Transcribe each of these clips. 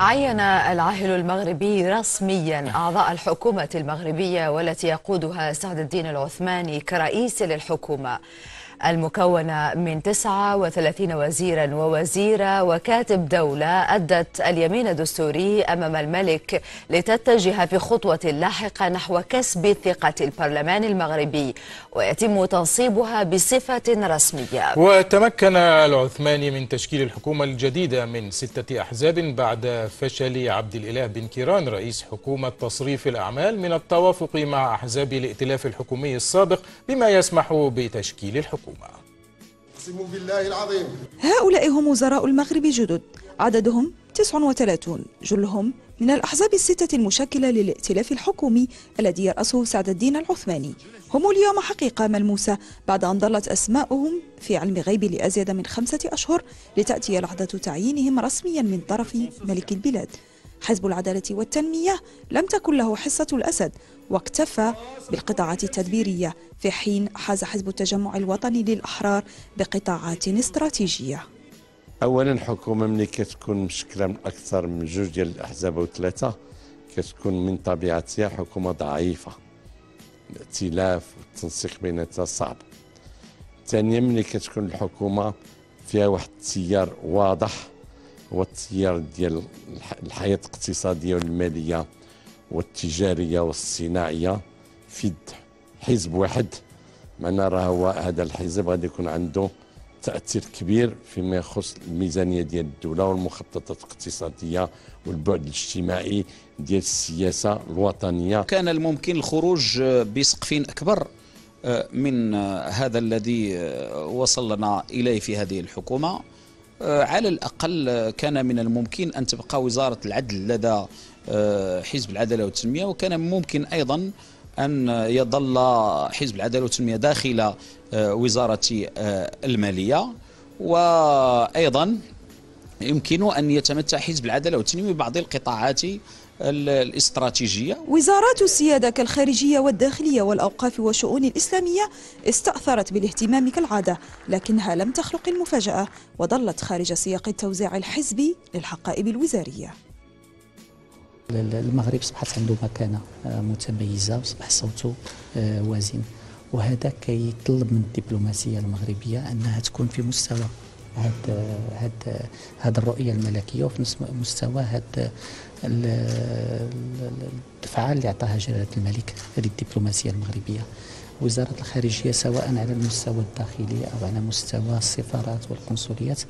عين العاهل المغربي رسميا أعضاء الحكومة المغربية والتي يقودها سعد الدين العثماني كرئيس للحكومة المكونة من 39 وزيرا ووزيرة وكاتب دولة أدت اليمين الدستوري أمام الملك لتتجه في خطوة لاحقة نحو كسب ثقة البرلمان المغربي ويتم تنصيبها بصفة رسمية. وتمكن العثماني من تشكيل الحكومة الجديدة من 6 أحزاب بعد فشل عبد الإله بن كيران رئيس حكومة تصريف الأعمال من التوافق مع أحزاب الائتلاف الحكومي السابق بما يسمح بتشكيل الحكومة. أقسم بالله العظيم. هؤلاء هم وزراء المغرب جدد عددهم 39 جلهم من الأحزاب الستة المشكلة للائتلاف الحكومي الذي يرأسه سعد الدين العثماني. هم اليوم حقيقة ملموسة بعد أن ظلت أسماؤهم في علم غيب لأزيد من 5 أشهر لتأتي لحظة تعيينهم رسميا من طرف ملك البلاد. حزب العدالة والتنمية لم تكن له حصة الأسد واكتفى بالقطاعات التدبيرية في حين حاز حزب التجمع الوطني للأحرار بقطاعات استراتيجية. أولا حكومة ملي كتكون مشكلة من أكثر من 2 ديال الأحزاب أو 3 كتكون من طبيعتها حكومة ضعيفة، الائتلاف والتنسيق بيناتها صعب. ثانيا ملي كتكون الحكومة فيها واحد التيار واضح هو التيار ديال الحياة الاقتصادية والمالية والتجارية والصناعية في حزب واحد، معنا راه هو هذا الحزب غادي يكون عنده تأثير كبير فيما يخص الميزانية ديال الدولة والمخططات الاقتصادية والبعد الاجتماعي ديال السياسة الوطنية. كان الممكن الخروج بسقف أكبر من هذا الذي وصلنا إليه في هذه الحكومة. على الأقل كان من الممكن أن تبقى وزارة العدل لدى حزب العدالة والتنمية، وكان ممكن أيضا أن يظل حزب العدالة والتنمية داخل وزارة المالية، وأيضا يمكن أن يتمتع حزب العدالة والتنمية ببعض القطاعات الاستراتيجية. وزارات السيادة كالخارجية والداخلية والأوقاف والشؤون الإسلامية استأثرت بالاهتمام كالعادة، لكنها لم تخلق المفاجأة وظلت خارج سياق التوزيع الحزبي للحقائب الوزارية. المغرب أصبحت عنده مكانة متميزة وأصبح صوته وازن، وهذا كيطلب من الدبلوماسية المغربية أنها تكون في مستوى هذا الرؤية الملكية وفي مستوى هذا الدفعة اللي أعطاها جلالة الملك للدبلوماسية المغربية. وزارة الخارجية سواء على المستوى الداخلي أو على مستوى السفارات والقنصليات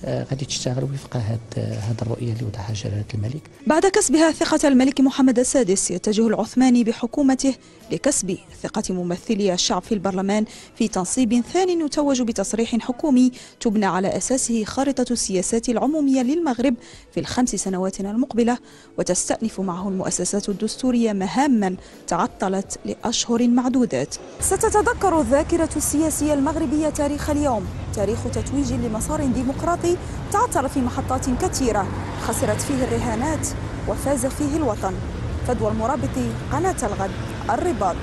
غادي تشتغل وفق هذا الرؤية اللي وضعها جلالة الملك. بعد كسبها ثقة الملك محمد السادس يتجه العثماني بحكومته لكسب ثقة ممثلي الشعب في البرلمان في تنصيب ثاني يتوج بتصريح حكومي تبنى على أساسه خارطة السياسات العمومية للمغرب في ال5 سنوات المقبلة، وتستأنف معه المؤسسات الدستورية مهاما تعطلت لأشهر معدودات. ستتذكر الذاكرة السياسية المغربية تاريخ اليوم، تاريخ تتويج لمسار ديمقراطي تعطل في محطات كثيرة، خسرت فيه الرهانات وفاز فيه الوطن. فدوى المرابط، قناة الغد، الرباط.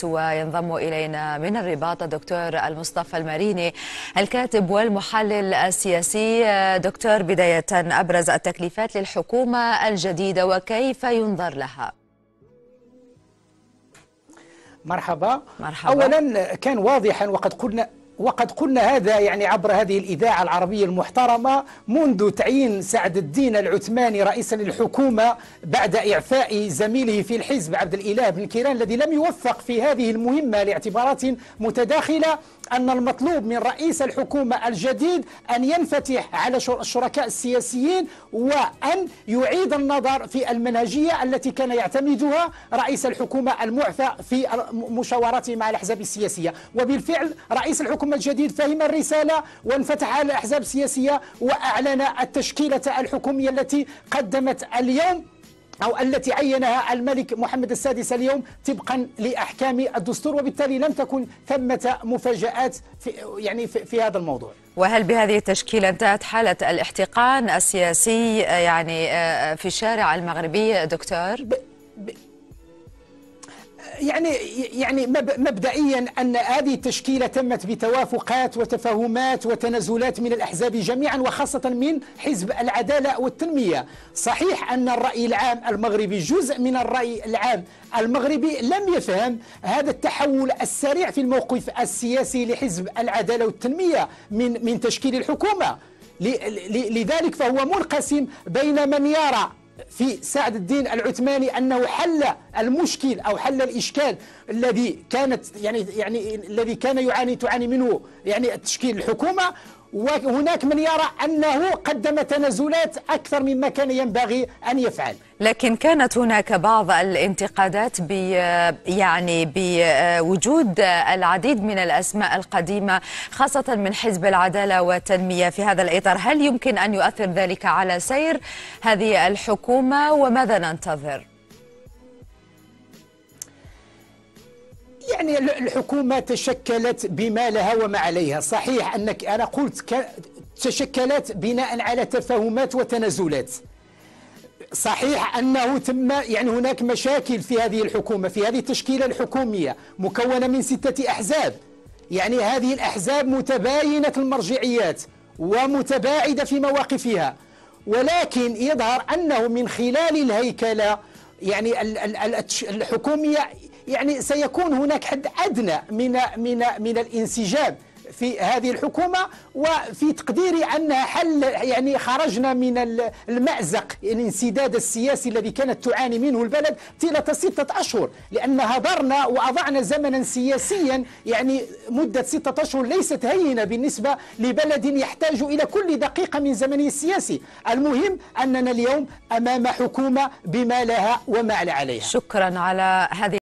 وينضم إلينا من الرباط الدكتور المصطفى المريني الكاتب والمحلل السياسي. دكتور، بداية أبرز التكليفات للحكومة الجديدة وكيف ينظر لها؟ مرحبا. أولا كان واضحا وقد قلنا هذا يعني عبر هذه الإذاعة العربية المحترمة منذ تعيين سعد الدين العثماني رئيسا للحكومة بعد إعفاء زميله في الحزب عبد الإله بن كيران الذي لم يوفق في هذه المهمة لاعتبارات متداخلة، أن المطلوب من رئيس الحكومة الجديد أن ينفتح على الشركاء السياسيين وأن يعيد النظر في المنهجية التي كان يعتمدها رئيس الحكومة المعفى في مشاوراته مع الأحزاب السياسية. وبالفعل رئيس الحكومة الجديد فهم الرسالة وانفتح على الأحزاب السياسية وأعلن التشكيلة الحكومية التي قدمت اليوم أو التي عينها الملك محمد السادس اليوم طبقا لأحكام الدستور، وبالتالي لم تكن ثمة مفاجآت في هذا الموضوع. وهل بهذه التشكيلة انتهت حالة الاحتقان السياسي يعني في الشارع المغربي دكتور؟ يعني مبدئيا أن هذه التشكيلة تمت بتوافقات وتفاهمات وتنازلات من الأحزاب جميعا، وخاصة من حزب العدالة والتنمية. صحيح أن الرأي العام المغربي، جزء من الرأي العام المغربي، لم يفهم هذا التحول السريع في الموقف السياسي لحزب العدالة والتنمية من تشكيل الحكومة. لذلك فهو منقسم بين من يرى في سعد الدين العثماني أنه حل المشكل أو حل الإشكال الذي كانت الذي كان تعاني منه تشكيل الحكومة، وهناك من يرى أنه قدم تنازلات أكثر مما كان ينبغي أن يفعل. لكن كانت هناك بعض الانتقادات بوجود العديد من الأسماء القديمة خاصة من حزب العدالة والتنمية في هذا الإطار. هل يمكن أن يؤثر ذلك على سير هذه الحكومة وماذا ننتظر؟ الحكومة تشكلت بما لها وما عليها. صحيح أنك أنا قلت تشكلت بناء على تفاهمات وتنازلات. صحيح أنه تم هناك مشاكل في هذه الحكومة، في هذه التشكيلة الحكومية مكونة من 6 أحزاب. هذه الأحزاب متباينة المرجعيات ومتباعدة في مواقفها، ولكن يظهر أنه من خلال الهيكلة الحكومية سيكون هناك حد أدنى من الانسجام في هذه الحكومة، وفي تقديري أنها حل خرجنا من المأزق الانسداد السياسي الذي كانت تعاني منه البلد طيلة 6 أشهر، لأن هدرنا وأضعنا زمنا سياسيا مدة 6 أشهر ليست هينة بالنسبة لبلد يحتاج إلى كل دقيقة من زمنه السياسي. المهم أننا اليوم أمام حكومة بما لها وما عليها. شكرا على هذه